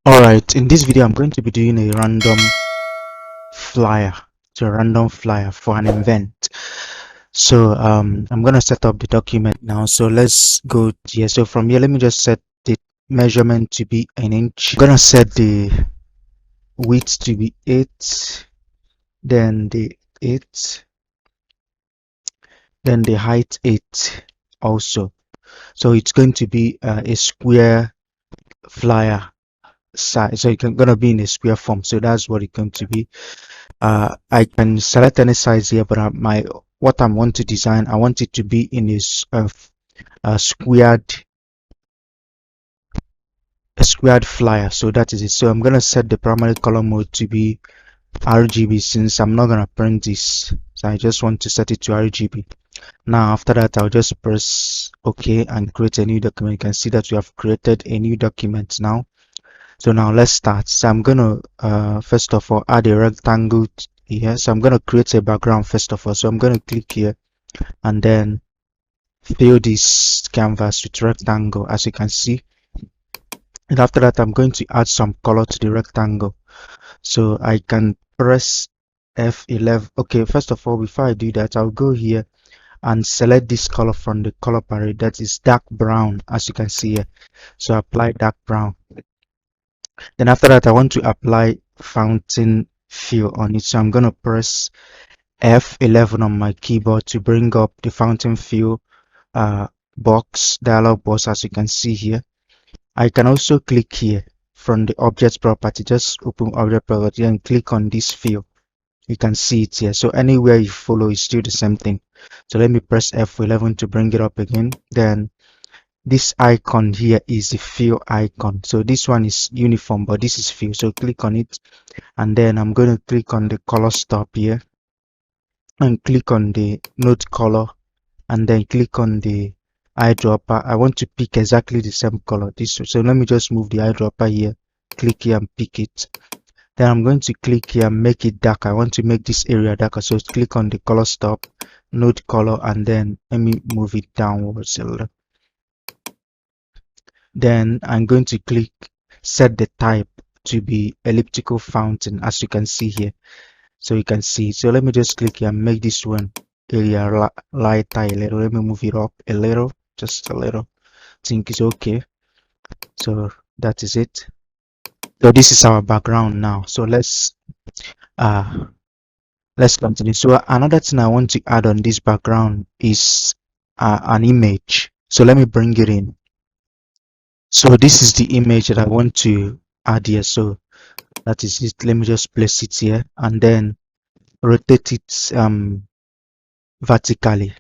Alright, in this video I'm going to be doing a random flyer, for an event. So I'm gonna set up the document now. So let's go here. So from here, let me just set the measurement to be an inch. I'm gonna set the width to be 8, then the 8, then the height 8 also. So it's going to be a square flyer size. So it's gonna be in a square form. So that's what it's going to be. I can select any size here, but what I want to design, I want it to be in a squared flyer. So that is it. So I'm gonna set the primary color mode to be RGB, since I'm not gonna print this. So I just want to set it to RGB. Now after that, I'll just press OK and create a new document. You can see that we have created a new document now. So now let's start. So I'm gonna first of all add a rectangle here. So I'm gonna create a background first of all. So I'm gonna click here and then fill this canvas with rectangle, as you can see. And after that, I'm going to add some color to the rectangle. So I can press F11. Okay, first of all, before I do that, I'll go here and select this color from the color palette, that is dark brown, as you can see here. So apply dark brown. Then after that, I want to apply fountain fill on it. So I'm going to press F11 on my keyboard to bring up the fountain fill dialog box, as you can see here. I can also click here from the object property. Just open object property and click on this fill. You can see it here. So anywhere you follow is still the same thing. So let me press F11 to bring it up again. Then this icon here is the fill icon. So this one is uniform, but this is fill. So click on it, and then I'm going to click on the color stop here and click on the node color, and then click on the eyedropper. I want to pick exactly the same color. So let me just move the eyedropper here, click here and pick it. Then I'm going to click here and make it dark. I want to make this area darker. So click on the color stop, node color, and then let me move it downwards a little. Then I'm going to click set the type to be elliptical fountain, as you can see here. So you can see. So let me just click here and make this one area lighter a little. Let me move it up a little, just a little. I think it's okay. So that is it. So this is our background now. So let's continue. So another thing I want to add on this background is an image. So let me bring it in. So this is the image that I want to add here. So that is it. Let me just place it here and then rotate it vertically,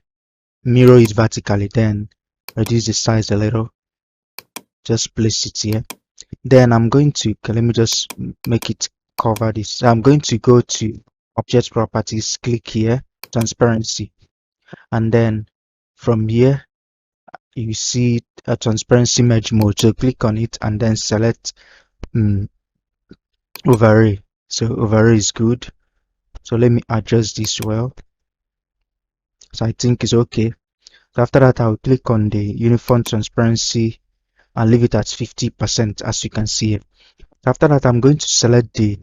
mirror it vertically, then reduce the size a little, just place it here. Then I'm going to let me just make it cover this. So I'm going to go to object properties, click here, transparency, and then from here you see a transparency merge mode. So click on it and then select overlay. So overlay is good. So let me adjust this well. So I think it's okay. So after that, I'll click on the uniform transparency and leave it at 50%, as you can see here. After that, I'm going to select the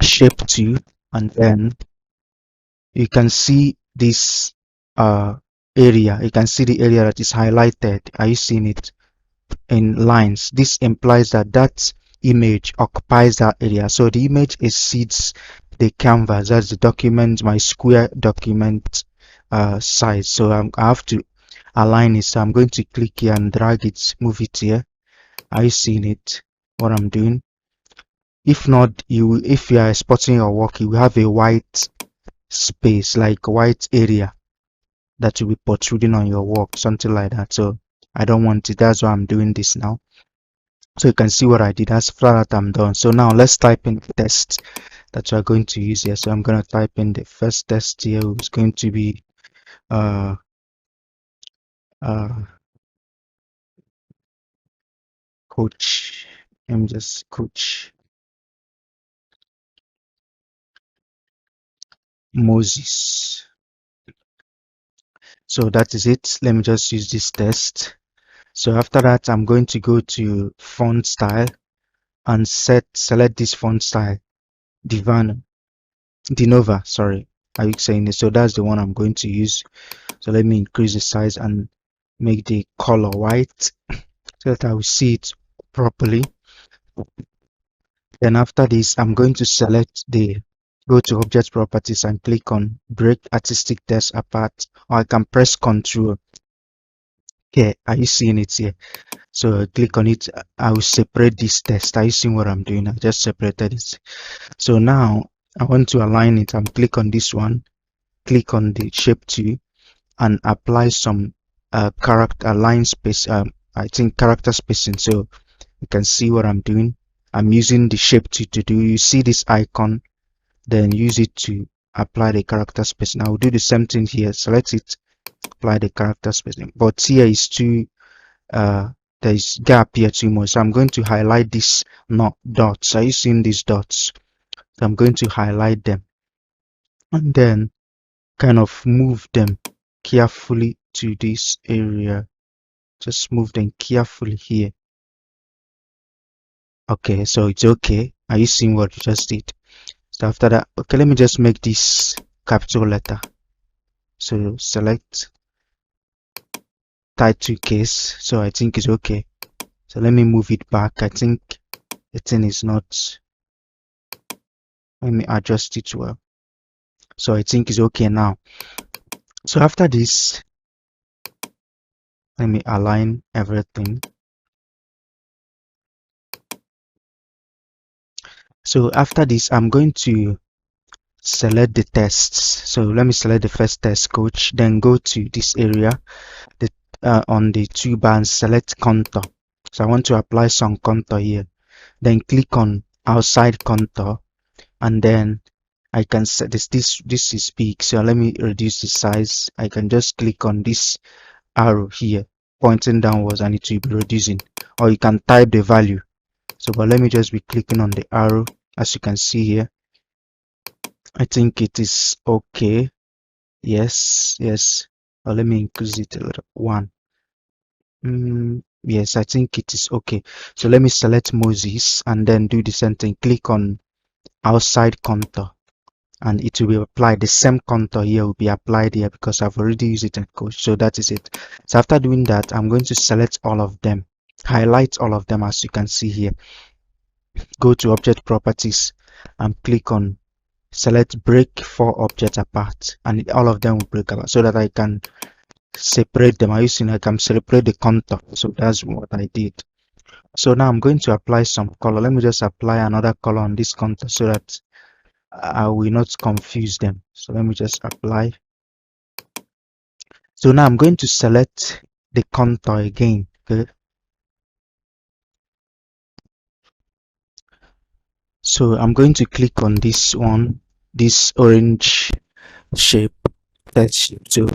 shape tool, and then you can see this area. You can see the area that is highlighted. Are you seeing it in lines? This implies that that image occupies that area. So the image exceeds the canvas. That's the document, my square document size. So I have to align it. So I'm going to click here and drag it, move it here. Are you seeing it, what I'm doing? If not, if you are exporting your work, you will have a white space, like a white area that will be protruding on your work, something like that. So I don't want it. That's why I'm doing this now. So you can see what I did. That's flat that I'm done. So now let's type in the text that we're going to use here. So I'm going to type in the first text here. It's going to be coach. I'm just coach Moses. So that is it. Let me just use this text. So after that, I'm going to go to font style and select this font style, Dinova, sorry, are you saying it? So that's the one I'm going to use. So let me increase the size and make the color white so that I will see it properly. Then after this, I'm going to go to object properties and click on break artistic text apart, or I can press Ctrl. Okay, are you seeing it here? So click on it. I will separate this text. Are you seeing what I'm doing? I just separated it. So now I want to align it. I'm click on this one, click on the shape 2 and apply some character line space. I think character spacing. So you can see what I'm doing. I'm using the shape 2 to do. You see this icon, then use it to apply the character spacing. I will do the same thing here. Select it, apply the character spacing. But here is too there is gap here too much. So I'm going to highlight this not dots. Are you seeing these dots? So I'm going to highlight them and then kind of move them carefully to this area. Just move them carefully here. Okay, so it's okay. Are you seeing what you just did? So after that, okay, let me just make this capital letter. So select title case. So I think it's okay. So let me move it back. I think the thing is not. Let me adjust it well. So I think it's okay now. So after this, let me align everything. So after this, I'm going to select the tests. So let me select the first test coach, then go to this area on the toolbar and select contour. So I want to apply some contour here. Then click on outside contour, and then I can set this is big, so let me reduce the size. I can just click on this arrow here pointing downwards and it will be reducing, or you can type the value. So but let me just be clicking on the arrow. As you can see here, I think it is okay. Yes, or let me increase it a little. Yes, I think it is okay. So let me select Moses and then do the same thing. Click on outside contour and it will be applied. The same contour here will be applied here because I've already used it in Coach. So that is it. So after doing that, I'm going to select all of them, highlight all of them as you can see here. Go to object properties and click on select break 4 objects apart, and all of them will break apart so that I can separate them. I can separate the contour. So that's what I did. So now I'm going to apply some color. Let me just apply another color on this contour so that I will not confuse them. So let me just apply. So now I'm going to select the contour again. Okay. So I'm going to click on this one, this orange shape, that shape. So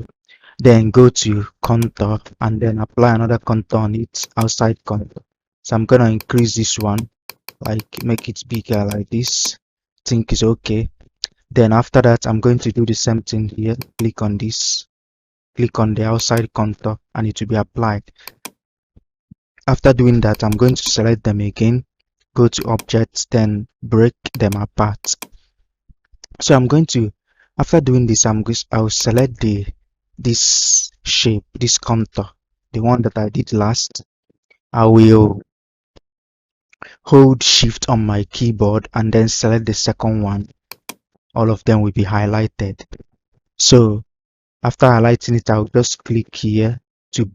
then go to contour and then apply another contour on it, outside contour. So I'm gonna increase this one, like make it bigger like this. I think it's okay. Then after that, I'm going to do the same thing here. Click on this, click on the outside contour, and it will be applied. After doing that, I'm going to select them again, go to objects, then break them apart. So I'm going to, after doing this, I'll select this shape, this contour, the one that I did last. I will hold shift on my keyboard and then select the second one. All of them will be highlighted. So after highlighting it, I'll just click here to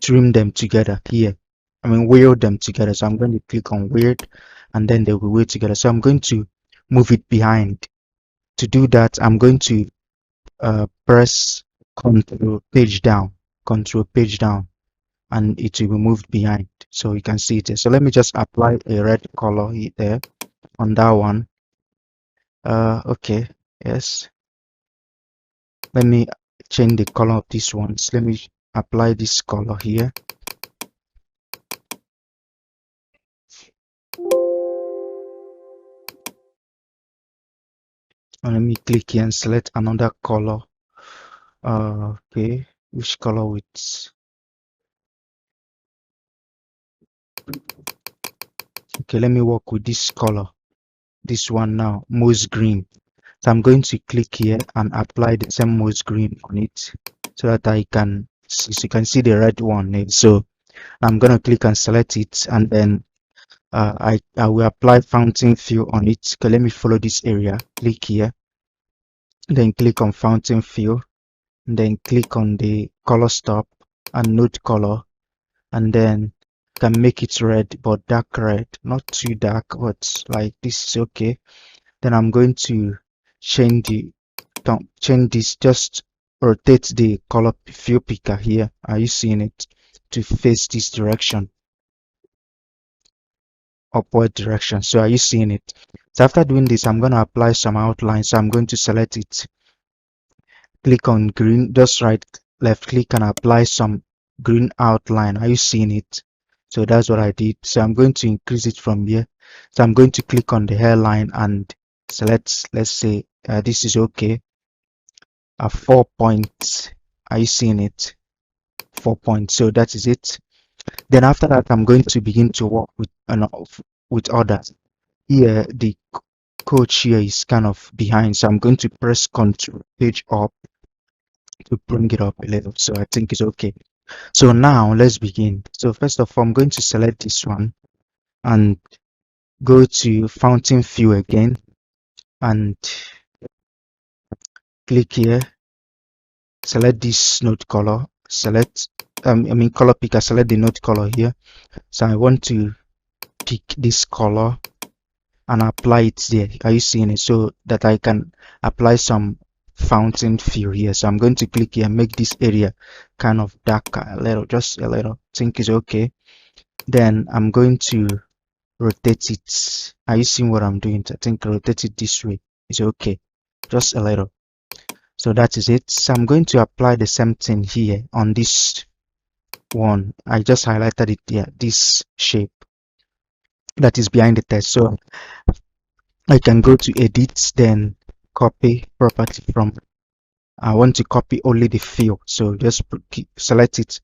trim them together here. Wheel them together. So I'm going to click on weird and then they will weigh together. So I'm going to move it behind. To do that, I'm going to press control page down, and it will be moved behind. So you can see it here. So let me just apply a red color there on that one. Okay, yes. Let me change the color of these ones. Let me apply this color here. And let me click here and select another color. Okay, which color with okay, let me work with this color, this one now, moss green. So I'm going to click here and apply the same moss green on it so that I can see, so you can see the red one here. So I'm going to click and select it, and then I will apply fountain fill on it. Okay, let me follow this area, click here, then click on fountain fill, then click on the color stop and node color, and then can make it red, but dark red, not too dark, but like this is okay. Then I'm going to change this, just rotate the color fill picker here. Are you seeing it? To face this direction, upward direction. So are you seeing it? So after doing this, I'm going to apply some outline. So I'm going to select it, click on green, just left click and apply some green outline. Are you seeing it? So that's what I did. So I'm going to increase it from here. So I'm going to click on the hairline and select, let's say this is okay, 4 points. Are you seeing it? 4 points. So that is it. Then after that, I'm going to begin to work with others. Here the coach here is kind of behind, so I'm going to press Ctrl page up to bring it up a little. So I think it's okay. So now let's begin. So first of all, I'm going to select this one and go to fountain fill again and click here, select this node color, select color picker, select the node color here. So I want to pick this color and apply it there. Are you seeing it? So that I can apply some fountain fill here. So I'm going to click here, make this area kind of darker a little, just a little. Think is okay. Then I'm going to rotate it. Are you seeing what I'm doing? I think rotate it this way is okay, just a little. So that is it. So I'm going to apply the same thing here on this one. I just highlighted it here, this shape that is behind the text. So I can go to edit, then copy property from, I want to copy only the fill, so just select it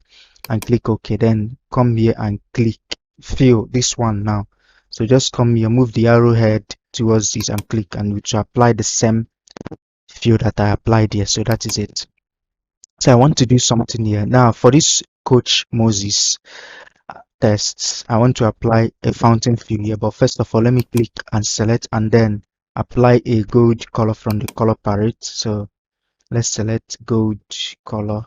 and click OK. Then come here and click fill, this one now. So just come here, move the arrowhead towards this and click, and to apply the same fill that I applied here. So that is it. So I want to do something here now. For this Coach Moses tests, I want to apply a fountain fill here, but first of all, let me click and select and then apply a gold color from the color palette. So let's select gold color,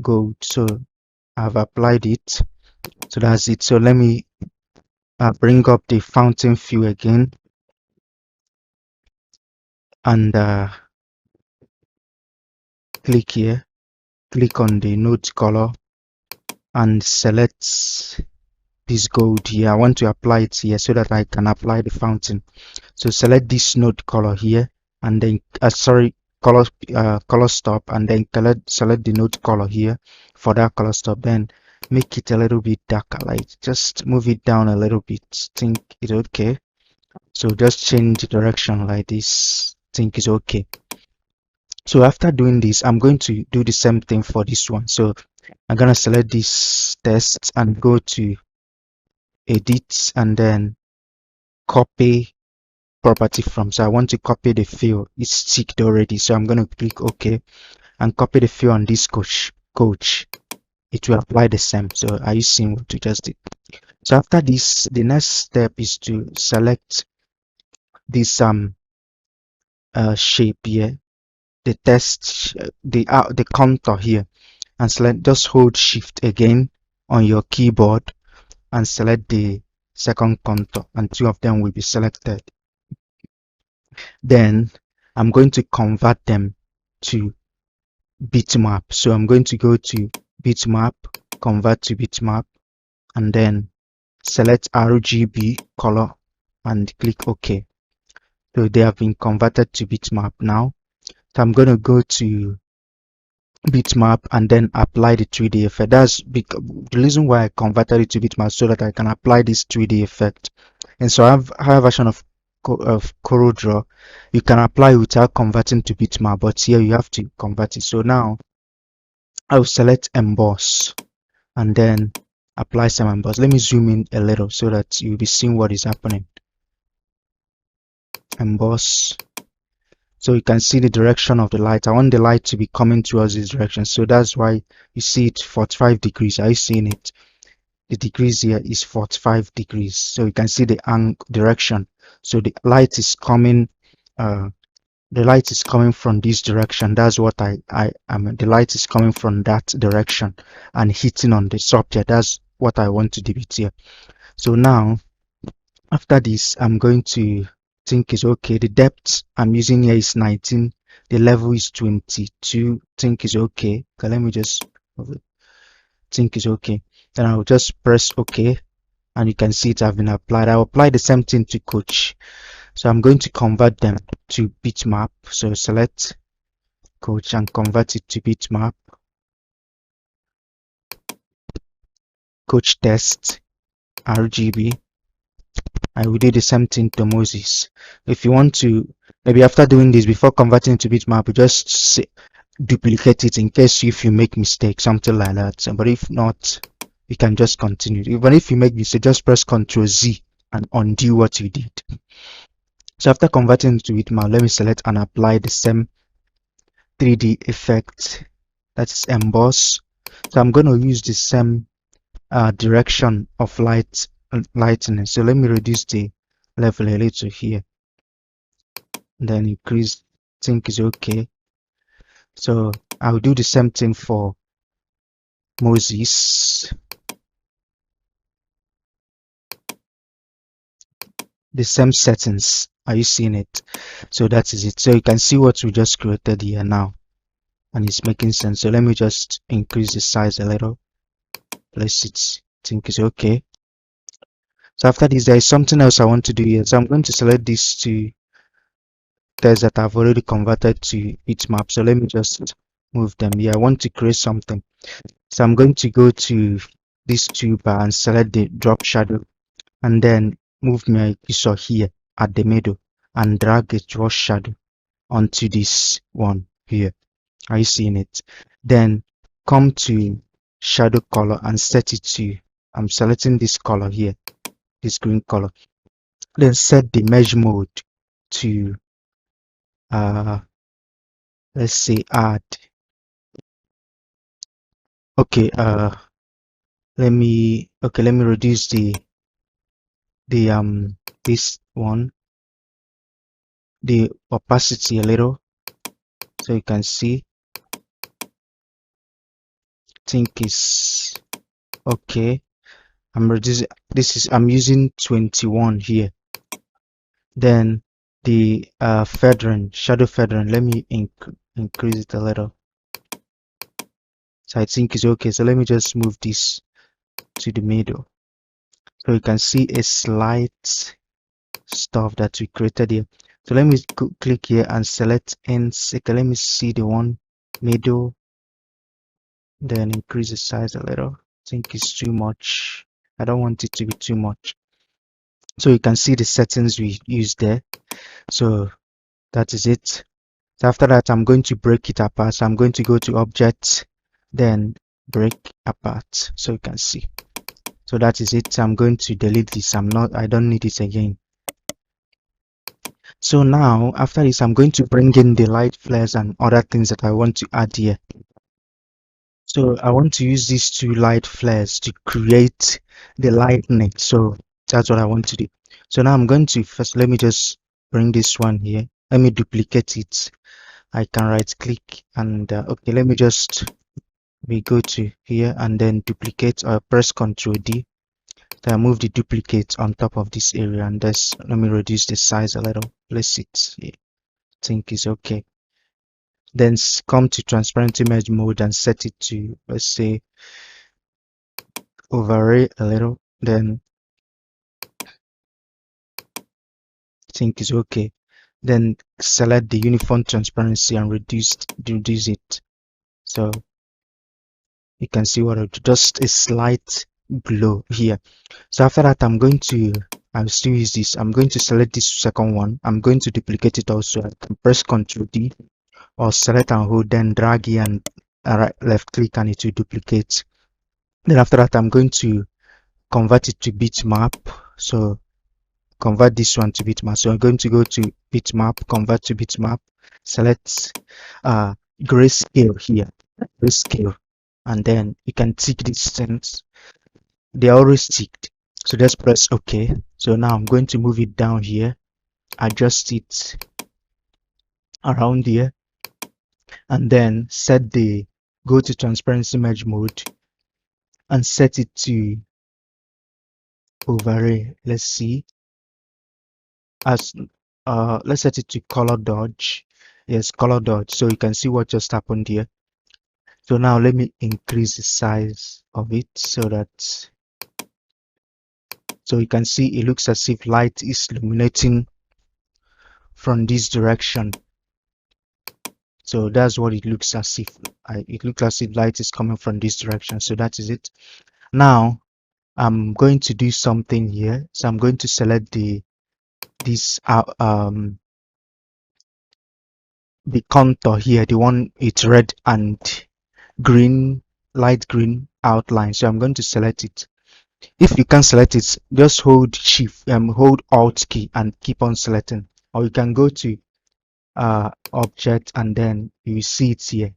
gold. So I've applied it. So that's it. So let me bring up the fountain fill again and click here, click on the node color and select this gold here. I want to apply it here so that I can apply the fountain. So select this node color here and then color stop, and then select the node color here for that color stop. Then make it a little bit darker, like just move it down a little bit. Think it's okay. So just change the direction like this. Think it's okay. So after doing this, I'm going to do the same thing for this one. So I'm gonna select this text and go to edit and then copy property from. So I want to copy the fill. It's ticked already, so I'm going to click OK and copy the fill on this coach. It will apply the same. So are you seeing what we just did? So after this, the next step is to select this shape here, the text, the contour here, and select, just hold shift again on your keyboard and select the second contour, and two of them will be selected. Then I'm going to convert them to bitmap. So I'm going to go to bitmap, convert to bitmap, and then select RGB color and click OK. So they have been converted to bitmap now. So I'm going to go to bitmap and then apply the 3D effect. That's because the reason why I converted it to bitmap, so that I can apply this 3D effect. And so I have a version of Coreldraw. You can apply without converting to bitmap, but here you have to convert it. So now I'll select emboss and then apply some emboss. Let me zoom in a little so that you'll be seeing what is happening. Emboss. So you can see the direction of the light. I want the light to be coming towards this direction. So that's why you see it 45 degrees. Are you seeing it? The degrees here is 45 degrees. So you can see the direction. So the light is coming from this direction. That's what I the light is coming from that direction and hitting on the subject. That's what I want to depict here. So now after this, I'm going to think is okay. The depth I'm using here is 19. The level is 22. Think is okay. Okay, let me just think is okay. Then I'll just press OK, and you can see it have been applied. I'll apply the same thing to coach. So I'm going to convert them to bitmap. So select coach and convert it to bitmap. Coach test RGB. I will do the same thing to Moses. If you want to, maybe after doing this, before converting to bitmap, just duplicate it in case if you make mistake, something like that. But if not, you can just continue. Even if you make mistake, just press Ctrl Z and undo what you did. So after converting to bitmap, let me select and apply the same 3D effect, that's emboss. So I'm going to use the same direction of lightness. So let me reduce the level a little here, then increase. Think is okay. So I'll do the same thing for Moses. The same settings. Are you seeing it? So that is it. So you can see what we just created here now, and it's making sense. So let me just increase the size a little. Place it. Think is okay. So after this, there is something else I want to do here. So I'm going to select these two tests that I've already converted to bitmap. So let me just move them here. I want to create something. So I'm going to go to this toolbar and select the drop shadow, and then move my cursor here at the middle and drag a draw shadow onto this one here. Are you seeing it? Then come to shadow color and set it to, I'm selecting this color here, this green color. Then set the mesh mode to let's say add. Okay, let me reduce the this one, the opacity a little, so you can see. Think is okay. I'm reducing, I'm using 21 here. Then the feathering, shadow feathering, let me increase it a little, so I think it's okay. So let me just move this to the middle, so you can see a slight stuff that we created here. So let me click here and select ends. Okay, let me see the one middle, then increase the size a little. I think it's too much. I don't want it to be too much. So you can see the settings we used there. So that is it. So after that, I'm going to break it apart. So I'm going to go to object, then break apart, so you can see. So that is it. I'm going to delete this. I don't need it again. So now after this, I'm going to bring in the light flares and other things that I want to add here. So I want to use these two light flares to create the lightning. So that's what I want to do. So now I'm going to first, let me just bring this one here. Let me duplicate it. I can right click and okay, let me just go to here and then duplicate, or press Ctrl D. Then I move the duplicate on top of this area, and let me reduce the size a little. Place it here. I think it's okay. Then come to transparent image mode and set it to, let's say, overlay a little. Then I think it's okay. Then select the uniform transparency and reduce it. So you can see what just a slight glow here. So after that, I'll still use this. I'm going to select this second one. I'm going to duplicate it also. I can press Ctrl D or select and hold, then drag here and left click, and it will duplicate. Then after that, I'm going to convert it to bitmap. So convert this one to bitmap. So I'm going to go to bitmap, convert to bitmap, select grayscale here, grayscale, and then you can tick these things. They are always ticked. So just press OK. So now I'm going to move it down here, adjust it around here, and then go to transparency merge mode and set it to overlay. Let's see, as let's set it to color dodge. Yes, color dodge, so you can see what just happened here. So now let me increase the size of it so you can see it looks as if light is illuminating from this direction. So that's what it looks as if. It looks as if light is coming from this direction. So that is it. Now I'm going to do something here. So I'm going to select the contour here, the one it's red and green, light green outline. So I'm going to select it. If you can't select it, just hold shift hold alt key and keep on selecting, or you can go to object, and then you will see it here.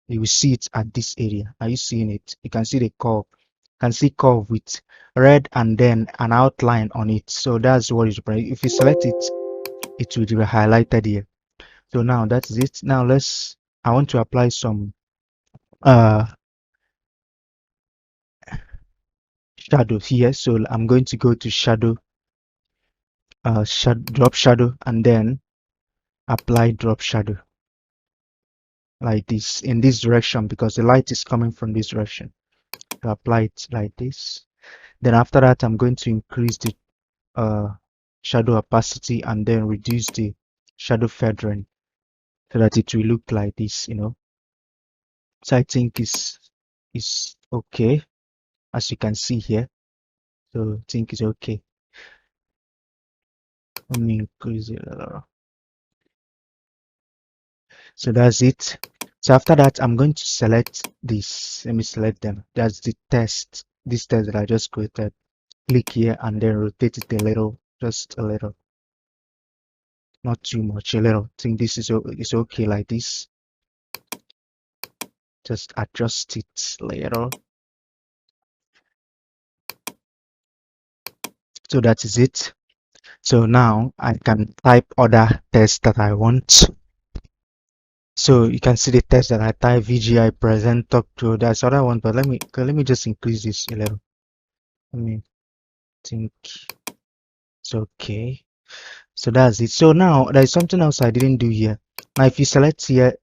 You will see it at this area. Are you seeing it? You can see the curve. You can see curve with red and then an outline on it. So that's what is. If you select it, it will be highlighted here. So now that is it. Now I want to apply some shadow here. So I'm going to go to shadow, drop shadow, and then apply drop shadow like this in this direction, because the light is coming from this direction. To apply it like this. Then after that, I'm going to increase the shadow opacity and then reduce the shadow feathering so that it will look like this, So I think is okay, as you can see here. So I think it's okay. Let me increase it a little. So that's it. So after that, I'm going to select this. Let me select them. That's the test. This test that I just created. Click here and then rotate it a little, just a little, not too much, a little. I think this is okay like this. Just adjust it a little. So that is it. So now I can type other tests that I want. So you can see the text that I type: VGI present talk to. That's other one, but let me just increase this a little. Let me think it's okay. So that's it. So now there's something else I didn't do here. Now if you select here,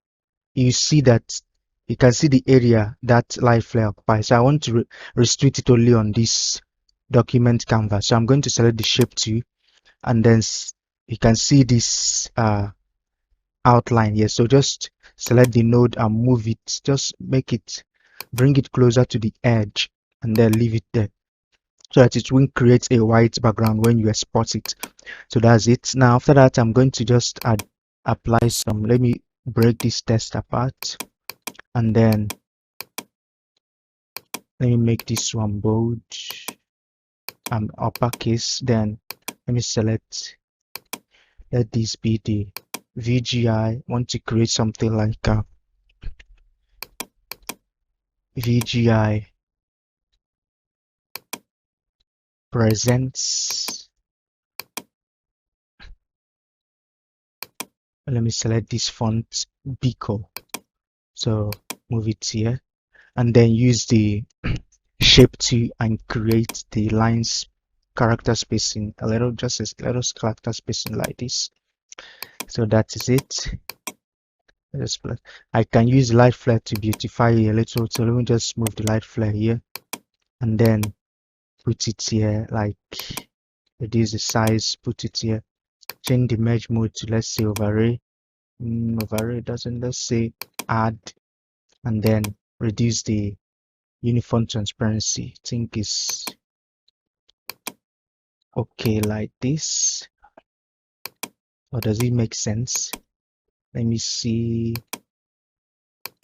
you see that you can see the area that light flare occupies. So I want to restrict it only on this document canvas. So I'm going to select the shape 2, and then you can see this outline here. So just select the node and move it, just bring it closer to the edge, and then leave it there so that it won't create a white background when you export it. So that's it. Now after that, I'm going to just apply some. Let me break this text apart, and then let me make this one bold and uppercase. Then let me select, let this be the VGI. Want to create something like VGI presents. Let me select this font Bico. So move it here, and then use the shape 2 and create the lines character spacing a little, just a little character spacing like this. So that is it. I can use light flare to beautify a little. So let me just move the light flare here and then put it here, like reduce the size, put it here, change the merge mode to, let's say, overlay. Overlay doesn't, let's say add, and then reduce the uniform transparency. I think is okay like this, or does it make sense? Let me see.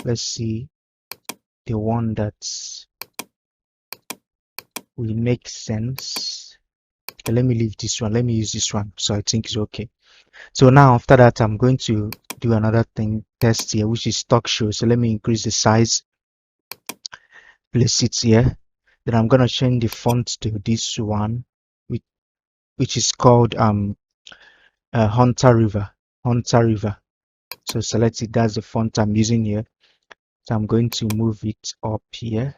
Let's see the one that's will make sense. Okay, let me leave this one. Let me use this one. So I think it's okay. So now after that, I'm going to do another thing test here, which is talk show. So let me increase the size, place it here. Then I'm gonna change the font to this one, which is called Hunter River. Hunter River. So select it. That's the font I'm using here. So I'm going to move it up here,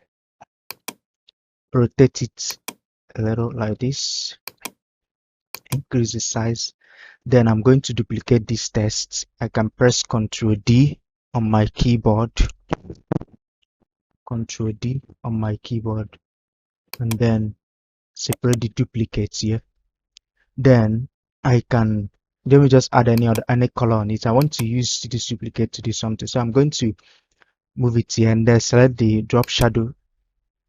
rotate it a little like this, increase the size. Then I'm going to duplicate this text. I can press Ctrl D on my keyboard, Ctrl D on my keyboard, and then separate the duplicates here. Then I can, let me just add any color on it. I want to use this duplicate to do something. So I'm going to move it here and then select the drop shadow,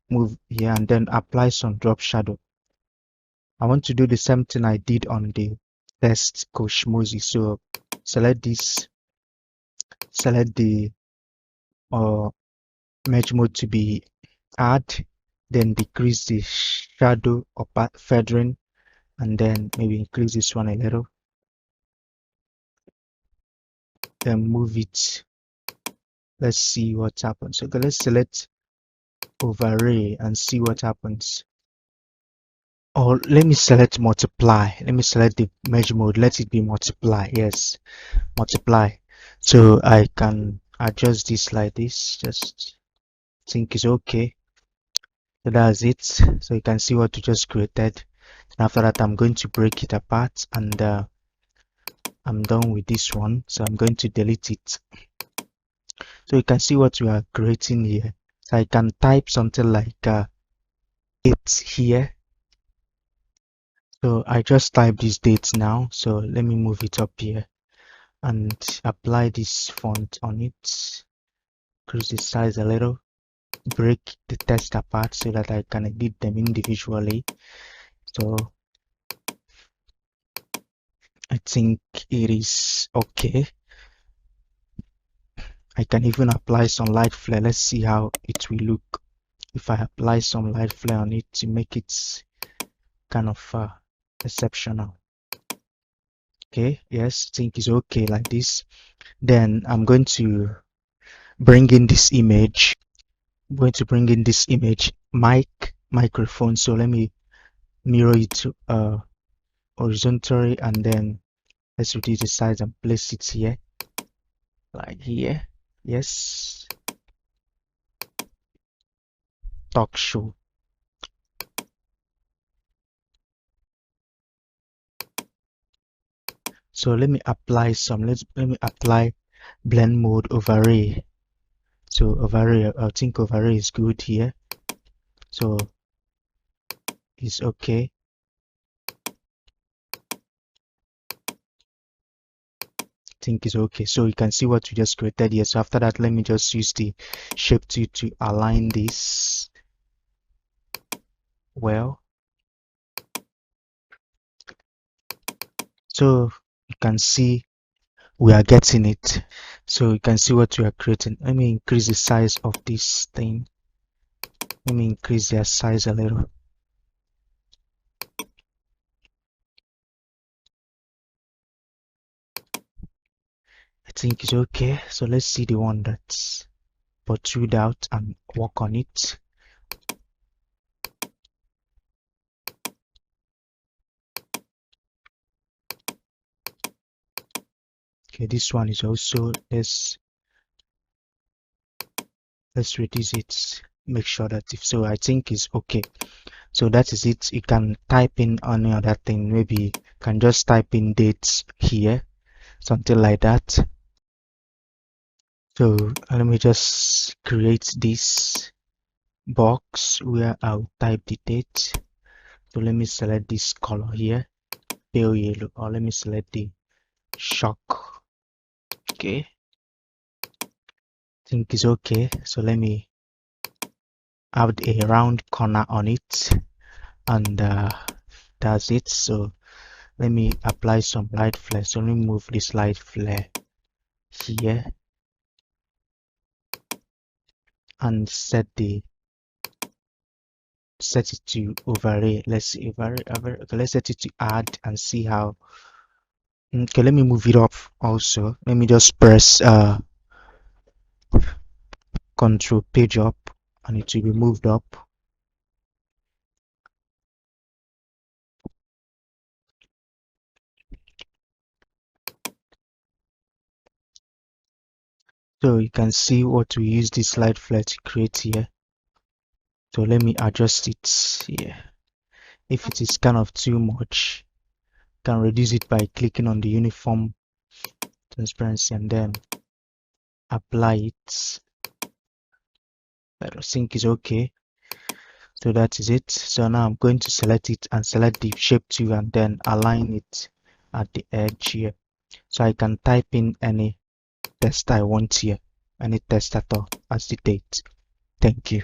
move here and then apply some drop shadow. I want to do the same thing I did on the test Coach Moses. So select this, select the merge mode to be add, then decrease the shadow or feathering, and then maybe increase this one a little, then move it. Let's see what happens. Okay, let's select overlay and see what happens. Or let me select multiply. Let me select the merge mode. Let it be multiply. Yes, multiply. So I can adjust this like this. Just think it's okay. So that's it. So you can see what we just created. And after that, I'm going to break it apart and I'm done with this one. So I'm going to delete it. So you can see what we are creating here. So I can type something like 8 here. So I just type these dates now. So let me move it up here and apply this font on it. Increase the size a little. Break the text apart so that I can edit them individually. So I think it is okay. I can even apply some light flare. Let's see how it will look if I apply some light flare on it to make it kind of exceptional. Okay, yes, I think it's okay like this. Then I'm going to bring in this image. I'm going to bring in this image microphone. So let me mirror it to horizontally, and then let's reduce the size and place it here, like here. Yes, talk show. So let me apply some. Let me apply blend mode overlay. So overlay, I think overlay is good here. So it's okay. I think it's okay. So you can see what we just created here. So after that, let me just use the shape tool to align this well. So you can see we are getting it. So you can see what we are creating. Let me increase the size of this thing. Let me increase their size a little. I think it's okay. So let's see the one that's protrude out and work on it. Okay, this one is also, let's reduce it, make sure that if so, I think it's okay. So that is it. You can type in any other thing, maybe you can just type in dates here, something like that. So let me just create this box where I'll type the date. So let me select this color here, pale yellow, or let me select the shock. Okay, I think it's okay. So let me add a round corner on it, and that's it. So let me apply some light flare. So let me move this light flare here and set the set it to overlay. Let's see, overlay. Okay, let's set it to add and see how. Okay, let me move it up also. Let me just press control page up and it will be moved up. So you can see what we use this slide flare to create here. So let me adjust it here. If it is kind of too much, you can reduce it by clicking on the uniform transparency and then apply it. I think is okay. So that is it. So now I'm going to select it and select the shape tool and then align it at the edge here. So I can type in any text I want here, any text at all as the date. Thank you.